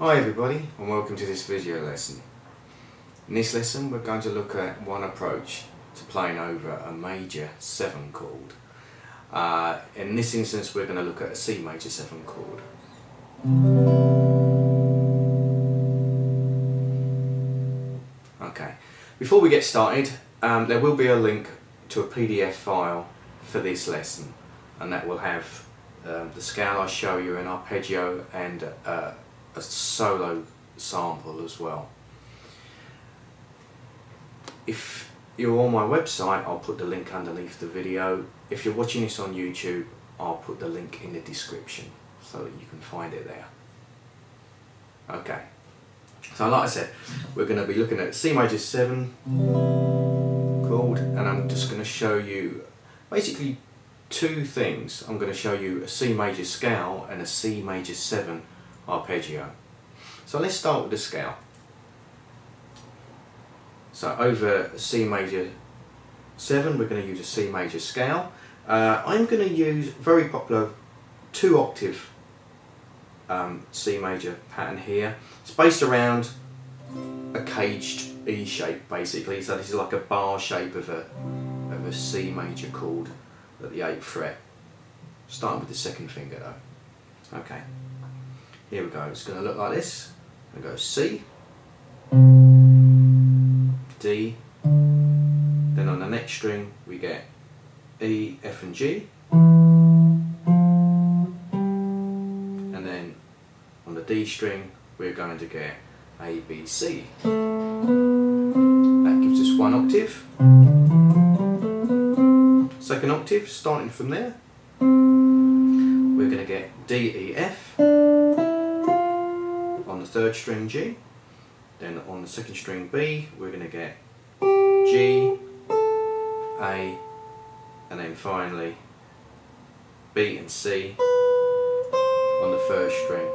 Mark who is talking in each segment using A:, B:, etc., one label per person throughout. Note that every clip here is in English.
A: Hi everybody and welcome to this video lesson. In this lesson we're going to look at one approach to playing over a major 7 chord. In this instance we're going to look at a C major 7 chord. Okay, before we get started there will be a link to a PDF file for this lesson, and that will have the scale I show you, an arpeggio and a solo sample as well. If you're on my website, I'll put the link underneath the video. If you're watching this on YouTube, I'll put the link in the description so that you can find it there. Okay, so like I said, we're going to be looking at C major 7 chord, and I'm just going to show you basically two things. I'm going to show you a C major scale and a C major 7 arpeggio. So let's start with the scale. So over C major 7 we're going to use a C major scale. I'm going to use very popular 2-octave C major pattern here. It's based around a caged E shape basically, so this is like a bar shape of a C major chord at the 8th fret, starting with the 2nd finger though. Okay, here we go. It's going to look like this. I'm going to go C, D, then on the next string we get E, F and G, and then on the D string we're going to get A, B, C. That gives us 1 octave. 2nd octave, starting from there, we're going to get D, E, F. On the 3rd string G, then on the 2nd string B we're going to get G, A, and then finally B and C on the 1st string.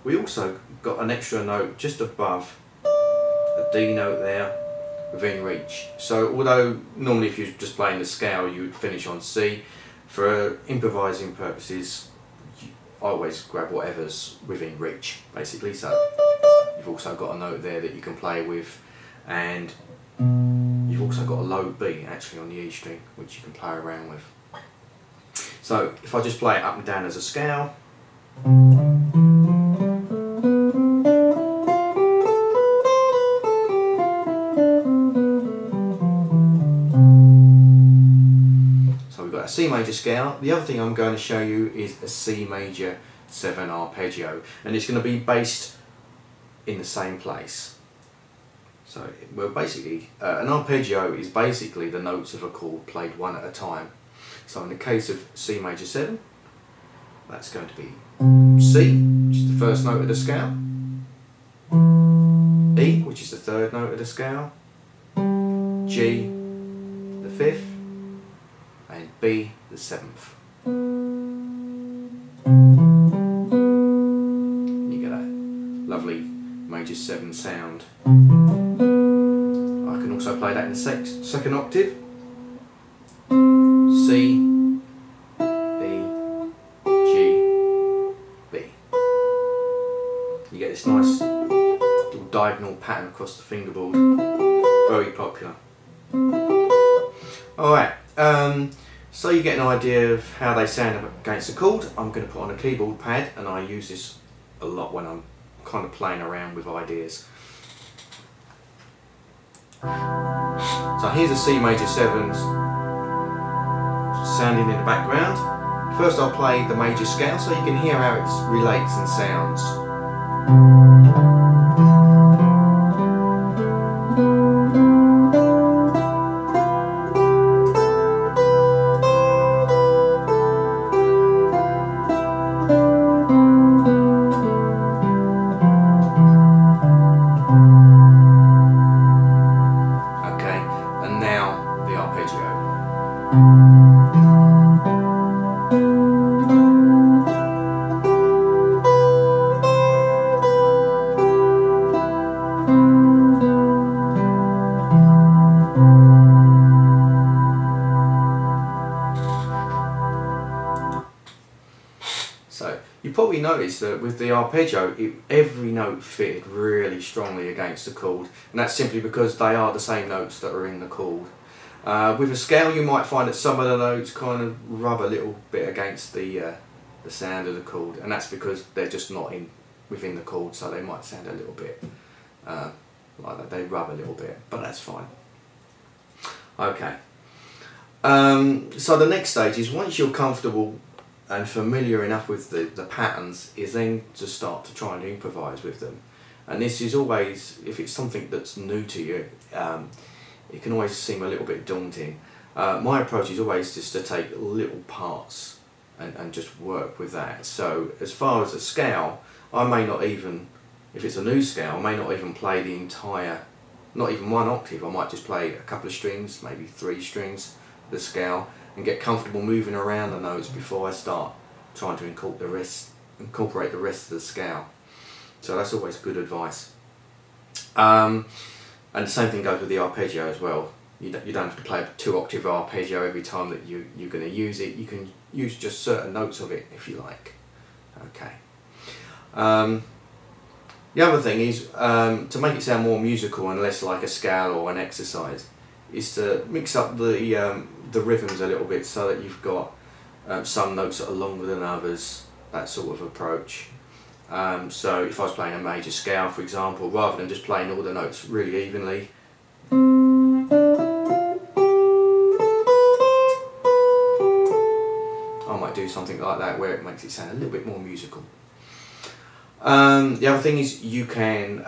A: We also got an extra note just above the D note there within reach. So although normally if you're just playing the scale you would finish on C, for improvising purposes I always grab whatever's within reach basically. So you've also got a note there that you can play with, and you've also got a low B actually on the E string which you can play around with. So if I just play it up and down as a scale, C major scale. The other thing I'm going to show you is a C major 7 arpeggio, and it's going to be based in the same place. So we're basically an arpeggio is basically the notes of a chord played one at a time. So in the case of C major 7, that's going to be C, which is the 1st note of the scale, E, which is the 3rd note of the scale, G, the 5th, and B, the 7th. You get that lovely major 7 sound. I can also play that in the 2nd octave. C, E, G, B. You get this nice little diagonal pattern across the fingerboard. Very popular. Alright. So you get an idea of how they sound against the chord. I'm going to put on a keyboard pad, and I use this a lot when I'm kind of playing around with ideas. So here's a C major 7 sounding in the background. First I'll play the major scale so you can hear how it relates and sounds. You probably noticed that with the arpeggio, every note fitted really strongly against the chord, and that's simply because they are the same notes that are in the chord. With a scale, you might find that some of the notes kind of rub a little bit against the sound of the chord, and that's because they're just not within the chord, so they might sound a little bit like that. They rub a little bit, but that's fine. Okay. So the next stage is, once you're comfortable and familiar enough with the patterns, is then to start to try and improvise with them. And this is always, if it's something that's new to you, it can always seem a little bit daunting. My approach is always just to take little parts and just work with that. So as far as a scale, I may not even, if it's a new scale, I may not even play the entire, not even one octave. I might just play a couple of strings, maybe 3 strings of the scale, and get comfortable moving around the notes before I start trying to incorporate the rest of the scale. So that's always good advice. And the same thing goes with the arpeggio as well. You don't have to play a 2-octave arpeggio every time that you're going to use it. You can use just certain notes of it if you like. Okay. The other thing is, to make it sound more musical and less like a scale or an exercise, is to mix up the rhythms a little bit, so that you've got some notes that are longer than others, that sort of approach. So if I was playing a major scale, for example, rather than just playing all the notes really evenly, I might do something like that where it makes it sound a little bit more musical. The other thing is, you can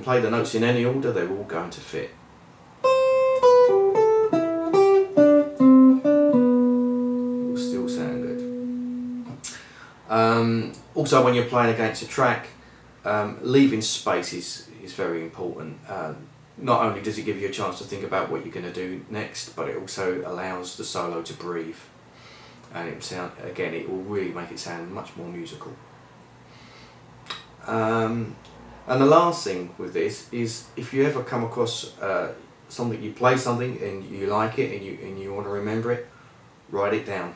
A: play the notes in any order, they're all going to fit. It will still sound good. Also, when you're playing against a track, leaving space is very important. Not only does it give you a chance to think about what you're going to do next, but it also allows the solo to breathe, and it will really make it sound much more musical. And the last thing with this is, if you ever come across something, you play something and you like it and you want to remember it, write it down.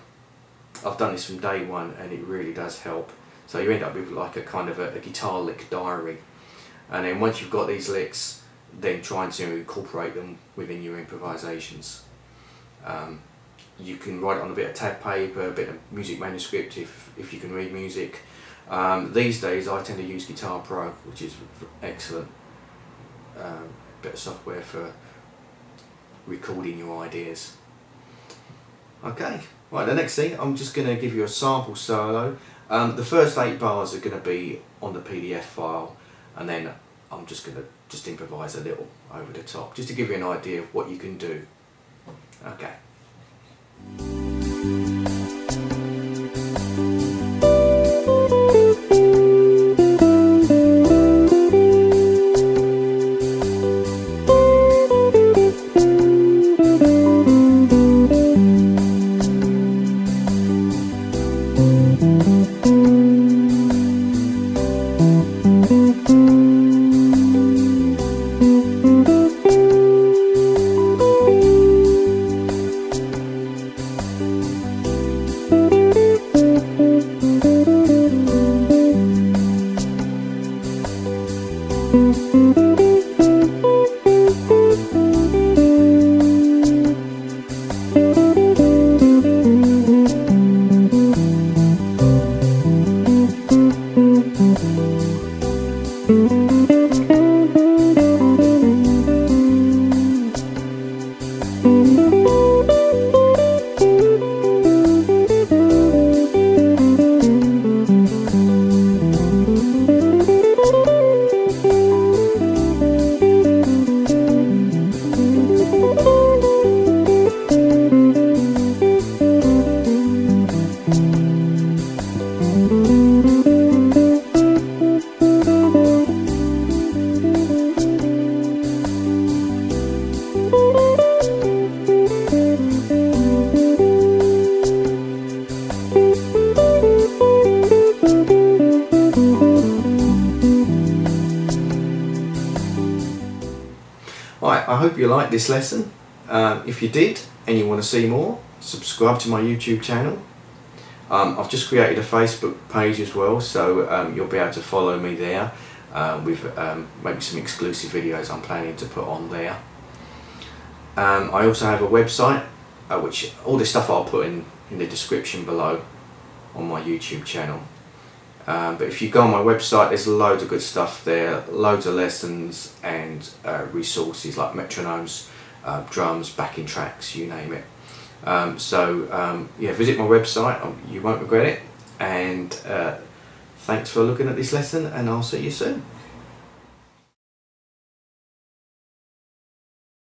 A: I've done this from day one, and it really does help. So you end up with like a kind of a guitar lick diary, and then once you've got these licks, then trying to incorporate them within your improvisations. You can write it on a bit of tab paper, a bit of music manuscript if you can read music. These days I tend to use Guitar Pro, which is excellent bit of software for recording your ideas. Okay, right, the next thing, I'm just going to give you a sample solo. The first 8 bars are going to be on the PDF file, and then I'm just going to improvise a little over the top, just to give you an idea of what you can do. Okay. Right, I hope you liked this lesson. If you did and you want to see more, subscribe to my YouTube channel. I've just created a Facebook page as well, so you'll be able to follow me there with maybe some exclusive videos I'm planning to put on there. I also have a website, which all this stuff I'll put in the description below on my YouTube channel. But if you go on my website, there's loads of good stuff there, loads of lessons and resources like metronomes, drums, backing tracks, you name it. Yeah, visit my website, you won't regret it, and thanks for looking at this lesson, and I'll see you soon.